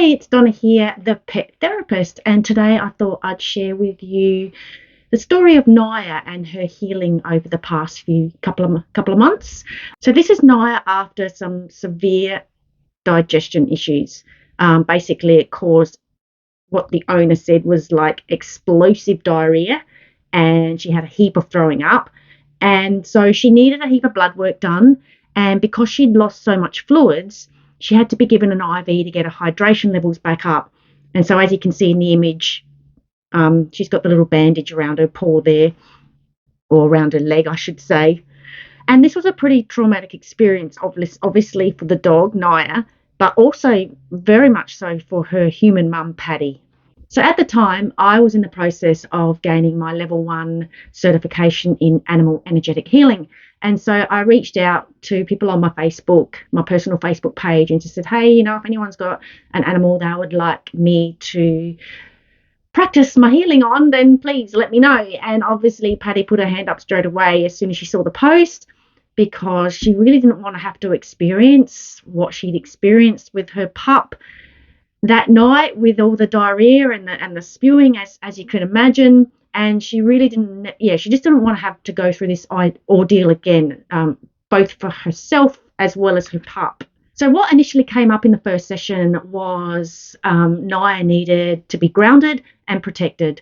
Hey, it's Donna here, the pet therapist, and today I thought I'd share with you the story of Naya and her healing over the past few couple of months. So this is Naya after some severe digestion issues. Basically, it caused what the owner said was like explosive diarrhea, and she had a heap of throwing up, and so she needed a heap of blood work done. And because she'd lost so much fluids, she had to be given an IV to get her hydration levels back up. And so, as you can see in the image, she's got the little bandage around her paw there, or around her leg, I should say. And this was a pretty traumatic experience, obviously, for the dog, Naya, but also very much so for her human mum, Patty. So at the time, I was in the process of gaining my level 1 certification in animal energetic healing. And so I reached out to people on my Facebook, my personal Facebook page, and just said, hey, if anyone's got an animal they would like me to practice my healing on, then please let me know. And obviously, Patty put her hand up straight away as soon as she saw the post, because she really didn't want to have to experience what she'd experienced with her pup that night, with all the diarrhea and the spewing, as you can imagine. And she really didn't, she just didn't want to have to go through this ordeal again, both for herself as well as her pup. So what initially came up in the first session was Naya needed to be grounded and protected.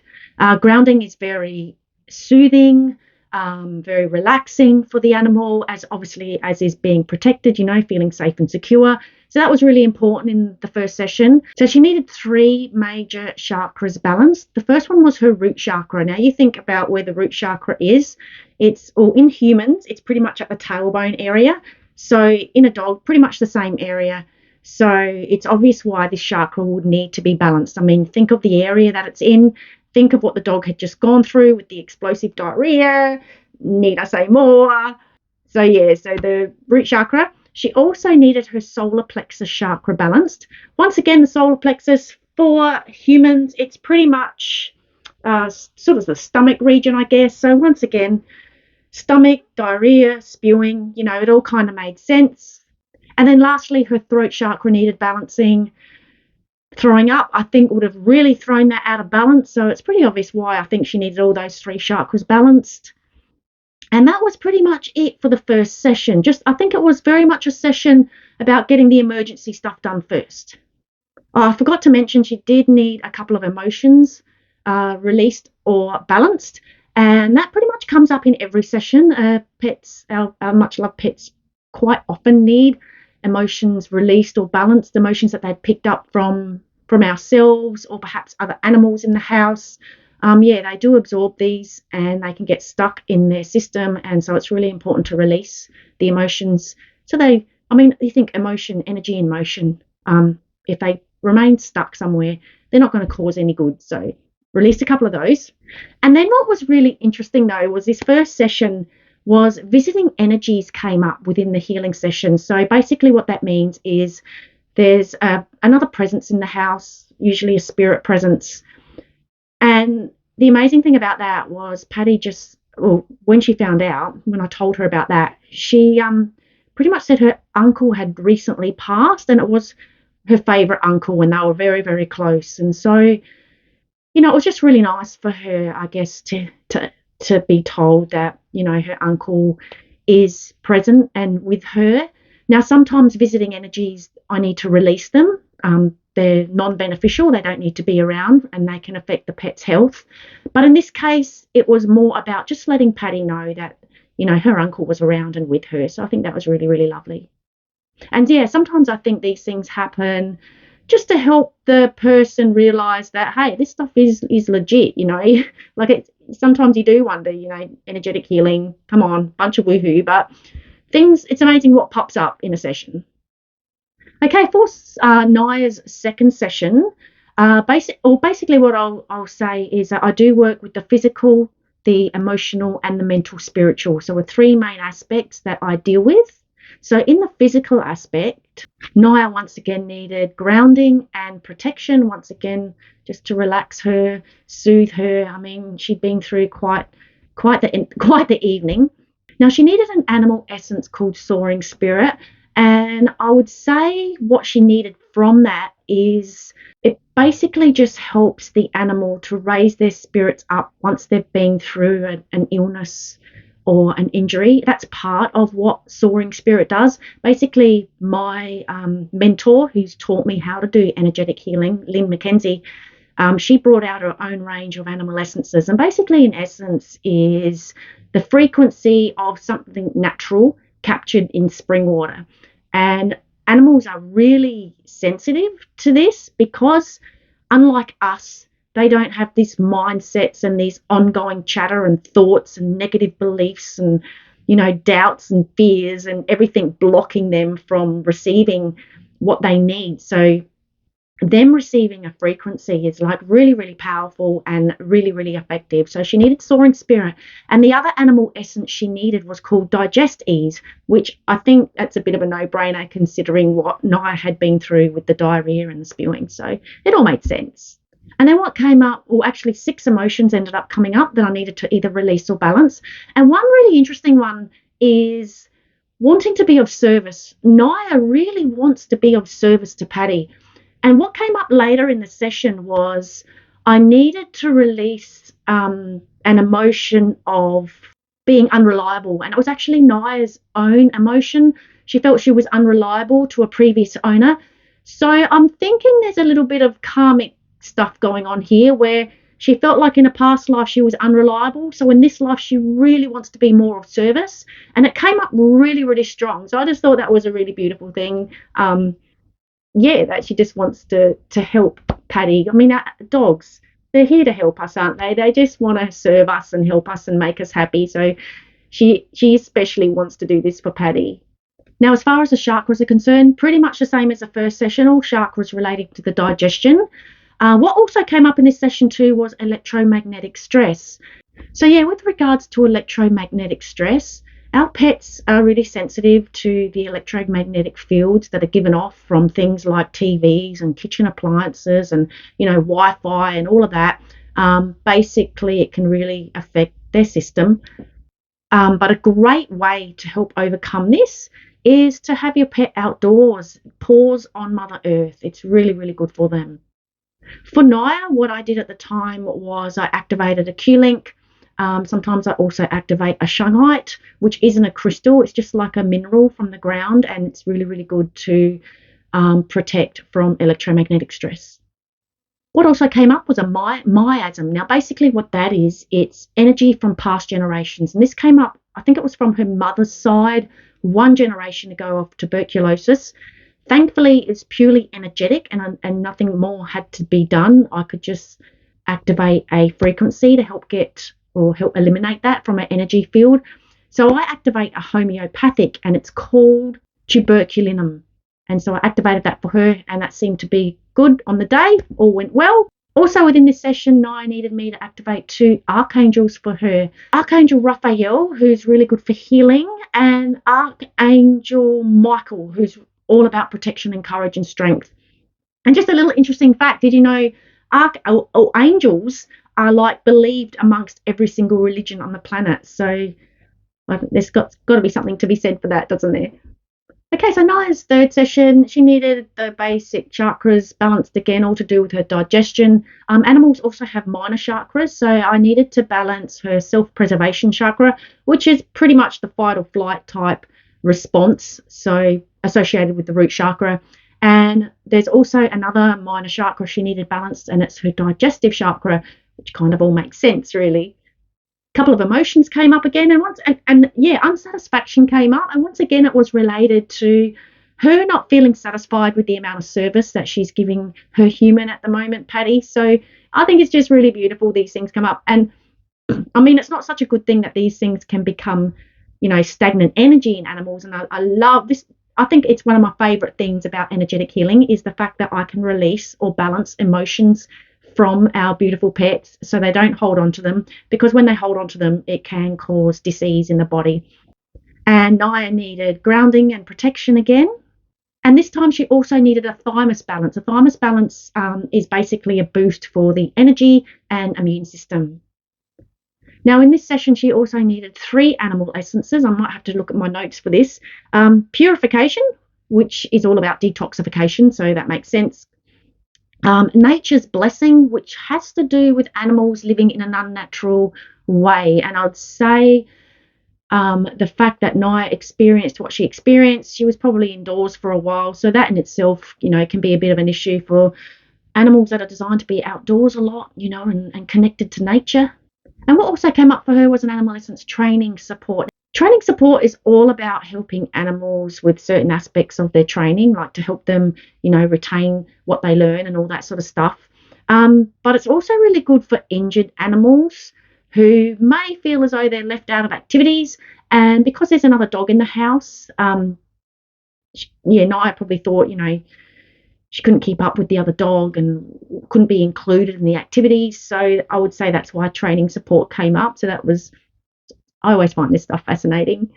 Grounding is very soothing, very relaxing for the animal, as obviously as is being protected, feeling safe and secure. So that was really important in the first session. So she needed 3 major chakras balanced. The first one was her root chakra. Now you think about where the root chakra is. In humans, it's pretty much at the tailbone area. So in a dog, pretty much the same area. So it's obvious why this chakra would need to be balanced. I mean, think of the area that it's in. Think of what the dog had just gone through with the explosive diarrhea. Need I say more? So the root chakra. She also needed her solar plexus chakra balanced. Once again, the solar plexus for humans, it's pretty much sort of the stomach region, I guess. So once again, stomach, diarrhea, spewing, it all kind of made sense. And then lastly, her throat chakra needed balancing. Throwing up, I think, would have really thrown that out of balance. So it's pretty obvious why I think she needed all those 3 chakras balanced. And that was pretty much it for the first session. I think it was very much a session about getting the emergency stuff done first. I forgot to mention she did need a couple of emotions released or balanced. And that pretty much comes up in every session. Our much-loved pets quite often need emotions released or balanced, emotions that they've picked up from ourselves or perhaps other animals in the house. They do absorb these and they can get stuck in their system. And so it's really important to release the emotions. You think emotion, energy in motion, if they remain stuck somewhere, they're not going to cause any good. So released a couple of those. And then what was really interesting, though, was this first session was visiting energies came up within the healing session. So basically what that means is there's another presence in the house, usually a spirit presence. And the amazing thing about that was Patty when she found out, when I told her about that, she pretty much said her uncle had recently passed, and it was her favourite uncle, and they were very, very close. And so, it was just really nice for her, I guess, to be told that, her uncle is present and with her. Now, sometimes visiting energies, I need to release them. They're non-beneficial. They don't need to be around and they can affect the pet's health. But in this case, it was more about just letting Patty know that, her uncle was around and with her. So I think that was really, really lovely. And sometimes I think these things happen just to help the person realise that, hey, this stuff is legit, sometimes you do wonder, energetic healing, come on, bunch of woohoo, but it's amazing what pops up in a session. Okay, for Naya's second session, basically what I'll say is that I do work with the physical, the emotional, and the mental spiritual. So, 3 main aspects that I deal with. So in the physical aspect, Naya once again needed grounding and protection, once again, just to relax her, soothe her. I mean, she'd been through quite the evening. Now, she needed an animal essence called Soaring Spirit. And I would say what she needed from that is it basically just helps the animal to raise their spirits up once they've been through an illness or an injury. That's part of what soaring spirit does. Basically, my mentor, who's taught me how to do energetic healing, Lynn McKenzie, she brought out her own range of animal essences. And basically, in essence, is the frequency of something natural captured in spring water. And animals are really sensitive to this because, unlike us, they don't have these mindsets and these ongoing chatter and thoughts and negative beliefs and, doubts and fears and everything blocking them from receiving what they need. So them receiving a frequency is like really, really powerful and really, really effective. So she needed soaring spirit. And the other animal essence she needed was called digest ease, which I think that's a bit of a no-brainer considering what Nia had been through with the diarrhea and the spewing. So it all made sense. And then what came up, well, actually 6 emotions ended up coming up that I needed to either release or balance. And one really interesting one is wanting to be of service. Nia really wants to be of service to Patty. And what came up later in the session was I needed to release an emotion of being unreliable. And it was actually Nia's own emotion. She felt she was unreliable to a previous owner. So I'm thinking there's a little bit of karmic stuff going on here where she felt like in a past life she was unreliable. So in this life, she really wants to be more of service. And it came up really, really strong. So I just thought that was a really beautiful thing. That she just wants to help Patty. I mean, dogs, they're here to help us, aren't they? They just want to serve us and help us and make us happy. So she especially wants to do this for Patty. Now, as far as the chakras are concerned, pretty much the same as the first session, all chakras relating to the digestion. What also came up in this session too was electromagnetic stress. So with regards to electromagnetic stress, our pets are really sensitive to the electromagnetic fields that are given off from things like TVs and kitchen appliances and, Wi-Fi and all of that. Basically, it can really affect their system. But a great way to help overcome this is to have your pet outdoors, pause on Mother Earth. It's really, really good for them. For Nia, what I did at the time was I activated a Q-Link. Sometimes I also activate a shungite, which isn't a crystal. It's just like a mineral from the ground, and it's really, really good to protect from electromagnetic stress. What also came up was a miasm. Now, basically what that is, it's energy from past generations. And this came up, I think it was from her mother's side, one generation ago of tuberculosis. Thankfully, it's purely energetic and nothing more had to be done. I could just activate a frequency to help eliminate that from an energy field. So I activate a homeopathic and it's called tuberculinum. And so I activated that for her and that seemed to be good on the day. All went well. Also within this session, Nia needed me to activate 2 archangels for her. Archangel Raphael, who's really good for healing, and Archangel Michael, who's all about protection and courage and strength. And just a little interesting fact, did you know angels are like believed amongst every single religion on the planet? So there's got to be something to be said for that, doesn't there? Okay, so Nia's third session, she needed the basic chakras balanced again, all to do with her digestion. Animals also have minor chakras, so I needed to balance her self-preservation chakra, which is pretty much the fight or flight type response, so associated with the root chakra. And there's also another minor chakra she needed balanced, and it's her digestive chakra, which kind of all makes sense, really. A couple of emotions came up again, and unsatisfaction came up, and once again it was related to her not feeling satisfied with the amount of service that she's giving her human at the moment, Patty. So I think it's just really beautiful these things come up. And I mean, it's not such a good thing that these things can become, stagnant energy in animals. And I love this. I think it's one of my favorite things about energetic healing is the fact that I can release or balance emotions from our beautiful pets so they don't hold on to them, because when they hold on to them, it can cause disease in the body. And Nia needed grounding and protection again. And this time she also needed a thymus balance. A thymus balance is basically a boost for the energy and immune system. Now, in this session, she also needed 3 animal essences. I might have to look at my notes for this. Purification, which is all about detoxification, so that makes sense. Nature's blessing, which has to do with animals living in an unnatural way. And I'd say the fact that Naya experienced what she experienced, she was probably indoors for a while. So that in itself, can be a bit of an issue for animals that are designed to be outdoors a lot, and connected to nature. And what also came up for her was an animal essence training support. Training support is all about helping animals with certain aspects of their training, like to help them, retain what they learn and all that sort of stuff. But it's also really good for injured animals who may feel as though they're left out of activities. And because there's another dog in the house, Naya probably thought, she couldn't keep up with the other dog and couldn't be included in the activities. So I would say that's why training support came up. So I always find this stuff fascinating.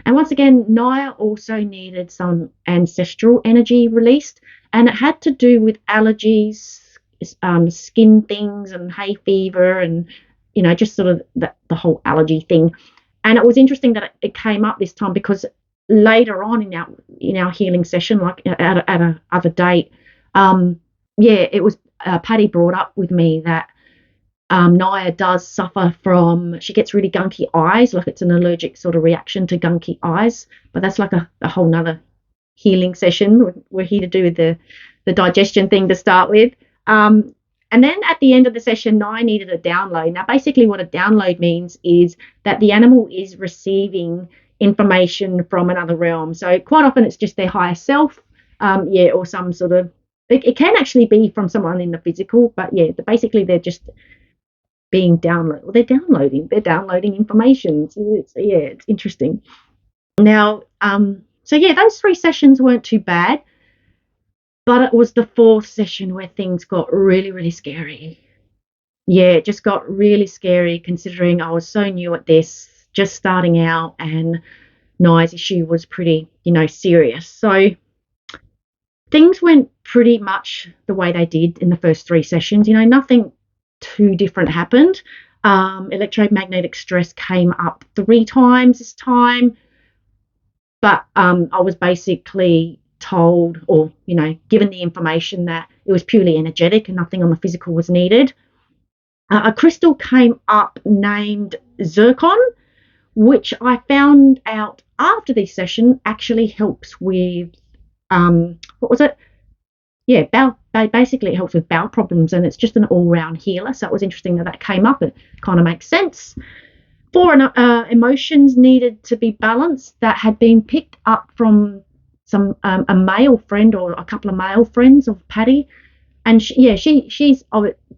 And once again, Naya also needed some ancestral energy released, and it had to do with allergies, skin things, and hay fever, and just sort of the whole allergy thing. And it was interesting that it came up this time because later on in our healing session, like at a other date, it was Patty brought up with me that Naya does suffer from, she gets really gunky eyes, like it's an allergic sort of reaction to gunky eyes. But that's like a whole nother healing session. We're here to do with the digestion thing to start with. And then at the end of the session, Naya needed a download. Now, basically what a download means is that the animal is receiving information from another realm. So quite often it's just their higher self, or some sort of, it can actually be from someone in the physical, but basically they're just being downloaded. Well, they're downloading information. It's interesting. Now, those 3 sessions weren't too bad, but it was the 4th session where things got really, really scary. It just got really scary considering I was so new at this, just starting out, and Naya's issue was pretty, serious. So things went pretty much the way they did in the first 3 sessions. Nothing too different happened. Electromagnetic stress came up 3 times this time, but I was basically told, or given the information that it was purely energetic and nothing on the physical was needed. A crystal came up named zircon, which I found out after this session actually helps with what was it? Basically it helps with bowel problems, and it's just an all-round healer. So it was interesting that came up. It kind of makes sense. 4 emotions needed to be balanced that had been picked up from a male friend or a couple of male friends of Patty. And she's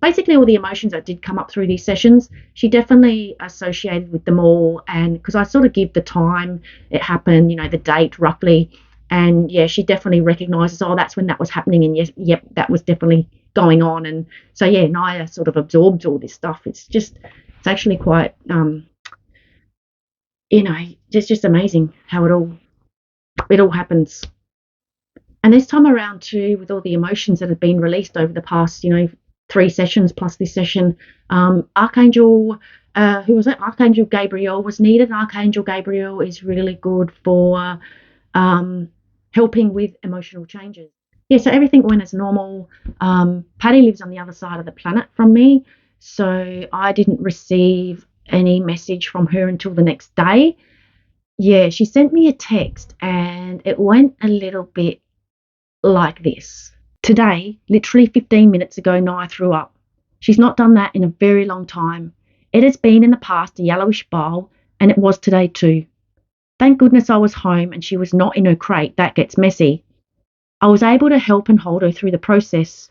basically all the emotions that did come up through these sessions, she definitely associated with them all. And because I sort of give the time it happened, the date roughly, and she definitely recognises, that's when that was happening, and that was definitely going on. And so Naya sort of absorbs all this stuff. It's actually quite it's just amazing how it all happens. And this time around too, with all the emotions that have been released over the past 3 sessions plus this session, Archangel Archangel Gabriel was needed. Archangel Gabriel is really good for helping with emotional changes. So everything went as normal. Patty lives on the other side of the planet from me, so I didn't receive any message from her until the next day. She sent me a text, and it went a little bit like this. Today, literally 15 minutes ago, Naya threw up. She's not done that in a very long time. It has been in the past a yellowish bowl, and it was today too. Thank goodness I was home and she was not in her crate. That gets messy. I was able to help and hold her through the process.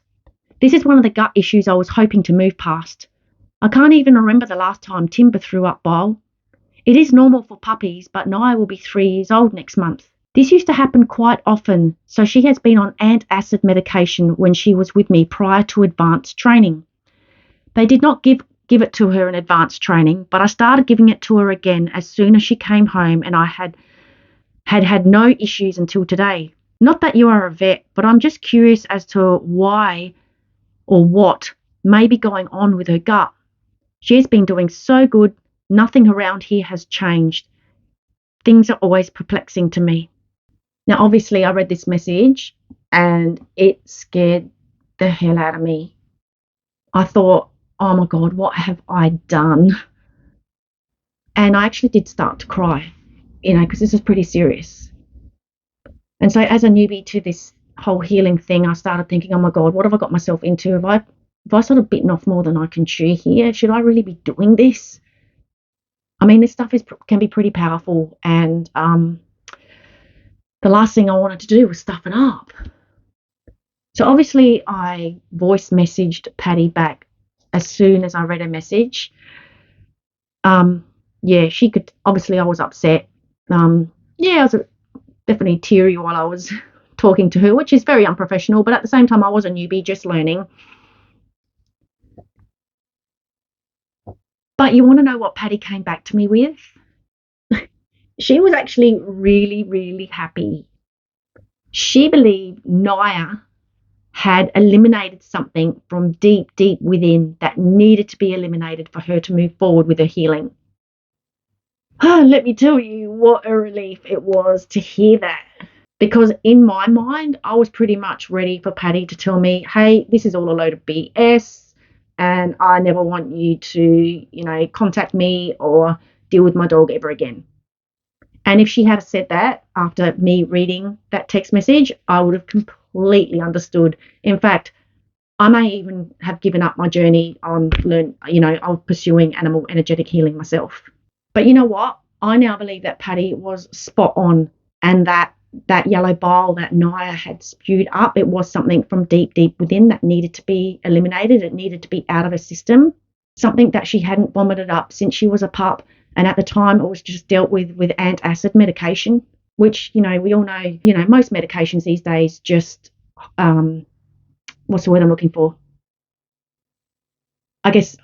This is one of the gut issues I was hoping to move past. I can't even remember the last time Timber threw up bile. It is normal for puppies, but Naya will be 3 years old next month. This used to happen quite often, so she has been on antacid medication when she was with me prior to advanced training. They did not give it to her in advanced training, but I started giving it to her again as soon as she came home, and I had no issues until today. Not that you are a vet, but I'm just curious as to why or what may be going on with her gut. She has been doing so good, nothing around here has changed. Things are always perplexing to me. Now, obviously, I read this message and it scared the hell out of me. I thought, oh my God, what have I done? And I actually did start to cry, because this is pretty serious. And so, as a newbie to this whole healing thing, I started thinking, oh my God, what have I got myself into? Have I sort of bitten off more than I can chew here? Should I really be doing this? I mean, this stuff can be pretty powerful, and the last thing I wanted to do was stuff it up. So obviously, I voice messaged Patty back as soon as I read her message. Yeah, she could. Obviously, I was upset. Yeah, I was definitely teary while I was talking to her, which is very unprofessional. But at the same time, I was a newbie just learning. But you want to know what Patty came back to me with? She was actually really, really happy. She believed Naya had eliminated something from deep, deep within that needed to be eliminated for her to move forward with her healing. Let me tell you what a relief it was to hear that. Because in my mind, I was pretty much ready for Patty to tell me, hey, this is all a load of BS and I never want you to, contact me or deal with my dog ever again. And if she had said that after me reading that text message, I would have completely understood. In fact, I may even have given up my journey on of pursuing animal energetic healing myself. But you know what? I now believe that Patty was spot on, and that yellow bile that Naya had spewed up, it was something from deep, deep within that needed to be eliminated. It needed to be out of her system, something that she hadn't vomited up since she was a pup. And at the time, it was just dealt with antacid medication, which, we all know, most medications these days just, what's the word I'm looking for? I guess,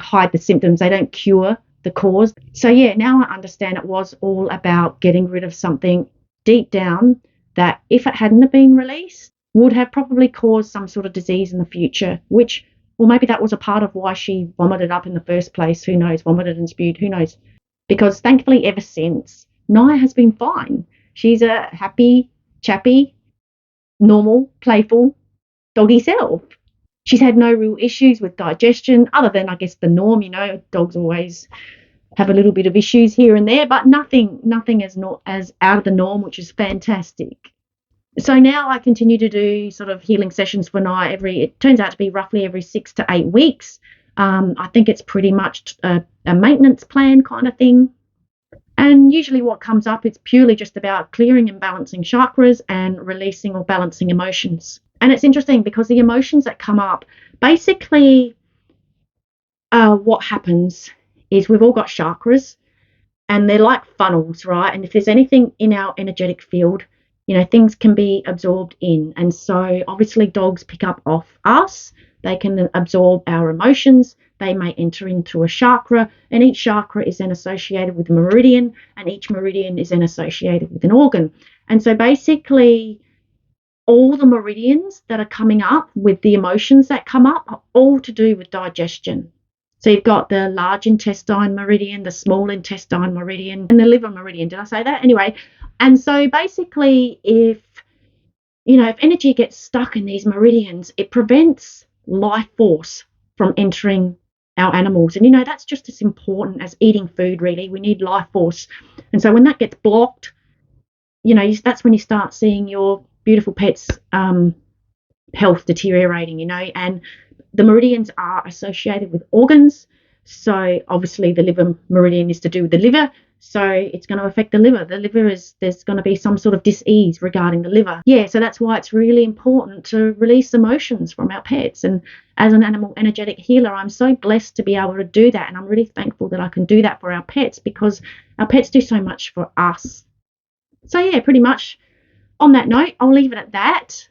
hide the symptoms. They don't cure the cause. So, yeah, now I understand it was all about getting rid of something deep down that, if it hadn't have been released, would have probably caused some sort of disease in the future, which, or maybe that was a part of why she vomited up in the first place. Who knows? Vomited and spewed. Who knows? Because thankfully, ever since, Naya has been fine. She's a happy, chappy, normal, playful doggy self. She's had no real issues with digestion, other than, I guess, the norm. Dogs always have a little bit of issues here and there, but nothing as not as out of the norm, which is fantastic. So now I continue to do sort of healing sessions for Naya it turns out to be roughly every 6 to 8 weeks. I think it's pretty much a maintenance plan kind of thing. And usually what comes up, it's purely just about clearing and balancing chakras and releasing or balancing emotions. And it's interesting because the emotions that come up, basically what happens is we've all got chakras and they're like funnels, right? And if there's anything in our energetic field, things can be absorbed in. And so obviously dogs pick up off us. They can absorb our emotions. They may enter into a chakra, and each chakra is then associated with a meridian, and each meridian is then associated with an organ. And so basically, all the meridians that are coming up with the emotions that come up are all to do with digestion. So you've got the large intestine meridian, the small intestine meridian, and the liver meridian. Did I say that? Anyway, and so basically, if energy gets stuck in these meridians, it prevents life force from entering our animals. And that's just as important as eating food, really. We need life force. And so when that gets blocked, that's when you start seeing your beautiful pet's health deteriorating, and the meridians are associated with organs. So obviously the liver meridian is to do with the liver. So it's going to affect the liver. There's going to be some sort of dis-ease regarding the liver. Yeah, so that's why it's really important to release emotions from our pets. And as an animal energetic healer, I'm so blessed to be able to do that. And I'm really thankful that I can do that for our pets, because our pets do so much for us. So yeah, pretty much on that note, I'll leave it at that.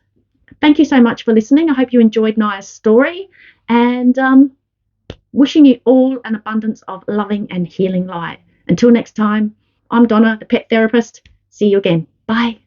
Thank you so much for listening. I hope you enjoyed Nias' story, and wishing you all an abundance of loving and healing light. Until next time, I'm Donna, the pet therapist. See you again. Bye.